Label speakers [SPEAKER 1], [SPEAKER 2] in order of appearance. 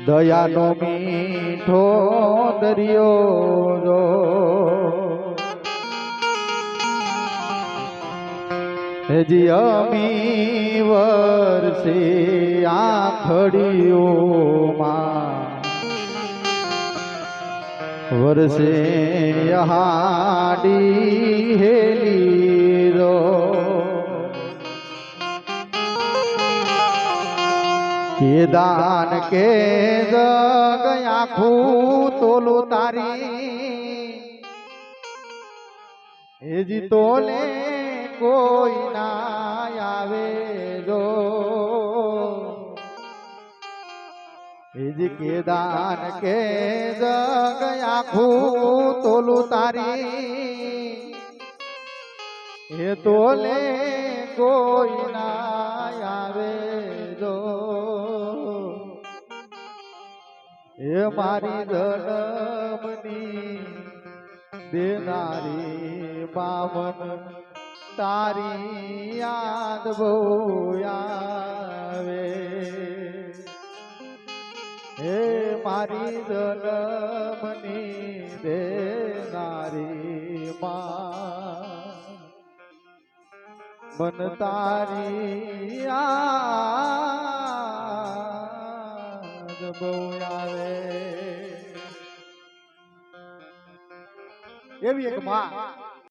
[SPEAKER 1] દયાનો મીઠો દરિયો જો હેજી અમી વર્ષે આખડીઓમાં વર્ષે હાડી હેલી રો કે દાન કે જગ આખું તોલું તારી હેજી તોલે કોઈ ના આવે જો હેજી કે દાન કે જગ આખું તોલું તારી હે તોલે કોઈ ના આવે જો એ મારી જન્મની દેનારી બામન તારી યાદ બહુ આવે હે મારી જન્મની દેનારી મન તારી યાદ બહુ આવે એવી એક માં